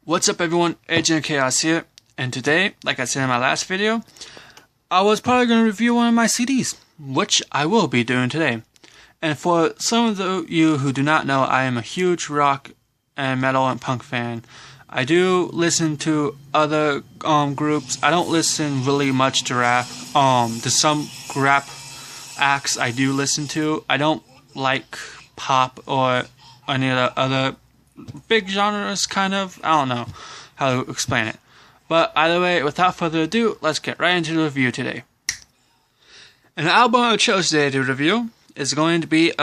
What's up everyone, Agent Chaos here, and today, like I said in my last video, I was probably going to review one of my CDs, which I will be doing today. And for some of you who do not know, I am a huge rock and metal and punk fan. I do listen to other groups. I don't listen really much to rap. There's some rap acts I do listen to. I don't like pop or any of the other big genres, kind of. I don't know how to explain it. But either way, without further ado, let's get right into the review today. And the album I chose today to review is going to be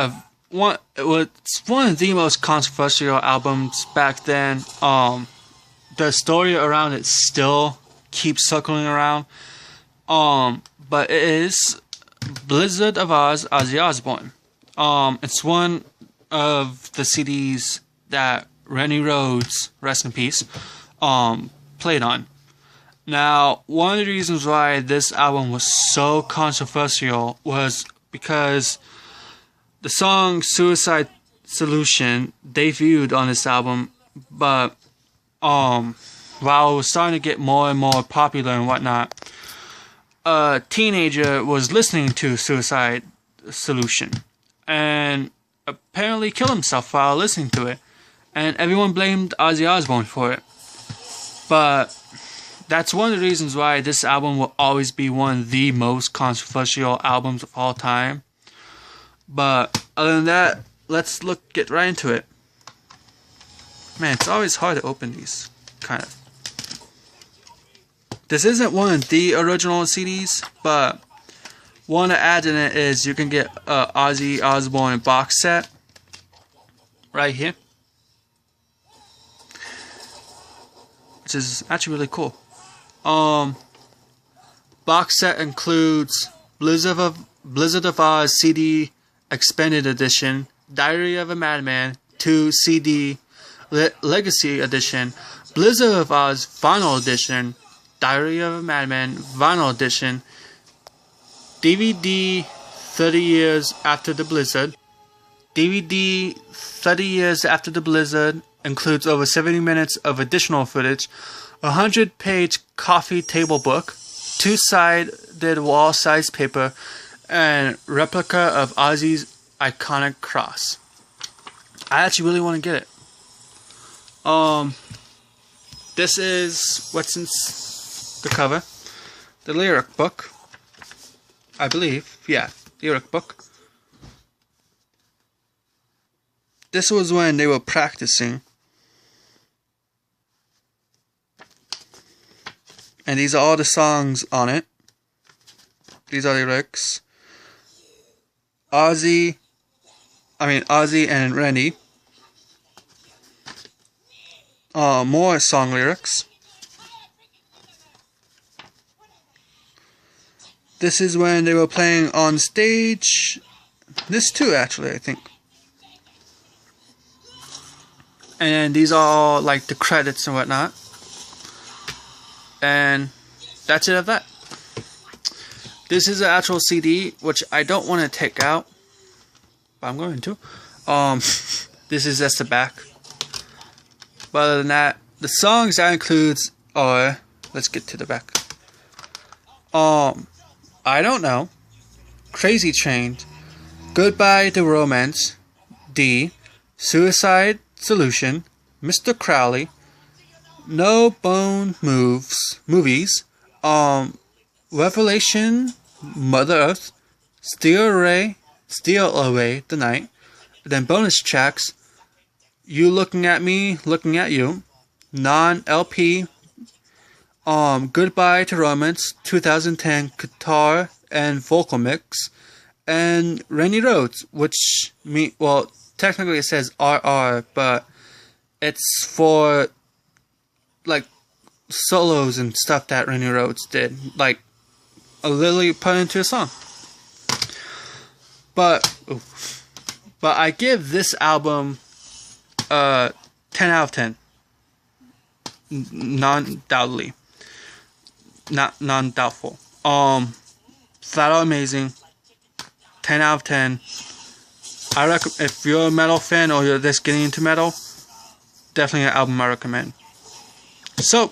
one of the most controversial albums back then. The story around it still keeps circling around. But it is Blizzard of Oz, Ozzy Osbourne. It's one of the CDs that Randy Rhoads, rest in peace, played on. Now, one of the reasons why this album was so controversial was because the song Suicide Solution debuted on this album, but while it was starting to get more and more popular and whatnot, a teenager was listening to Suicide Solution and apparently killed himself while listening to it. And everyone blamed Ozzy Osbourne for it. But that's one of the reasons why this album will always be one of the most controversial albums of all time. But other than that, let's get right into it. Man, it's always hard to open these, kind of. This isn't one of the original CDs, but one to add in it is you can get a Ozzy Osbourne box set right here, which is actually really cool. Box set includes Blizzard of Oz CD Expanded Edition, Diary of a Madman 2 CD Legacy Edition, Blizzard of Oz Vinyl Edition, Diary of a Madman Vinyl Edition, DVD 30 Years After the Blizzard. DVD 30 Years After the Blizzard includes over 70 minutes of additional footage, a 100-page coffee table book, 2-sided wall-sized paper, and replica of Ozzy's iconic cross. I actually really want to get it. This is what's in the cover. The lyric book, I believe. Yeah, lyric book. This was when they were practicing. And these are all the songs on it. These are the lyrics. Ozzy and Randy. More song lyrics. This is when they were playing on stage. This too, actually, I think. And these are all like the credits and whatnot. And that's it of that. This is an actual CD, which I don't want to take out, but I'm going to. This is just the back. But other than that, the songs that includes are, let's get to the back. I Don't Know, Crazy Train, Goodbye to Romance, D, Suicide Solution, Mr. Crowley, No Bone Movies, Revelation, Mother Earth, Steal Away the Night, then bonus tracks, You Looking at Me, Looking at You, non-LP, Goodbye to Romance, 2010 guitar and vocal mix, and Randy Rhoads, which technically it says RR, but it's for like solos and stuff that Randy Rhoads did, like literally put into a song. But I give this album 10 out of 10. Non-doubtful. Flat out amazing. 10 out of 10. I recommend, if you're a metal fan or you're just getting into metal, definitely an album I recommend. So,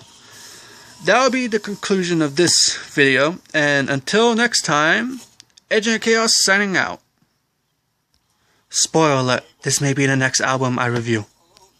that will be the conclusion of this video, and until next time, Agent of Chaos signing out. Spoiler alert, this may be the next album I review.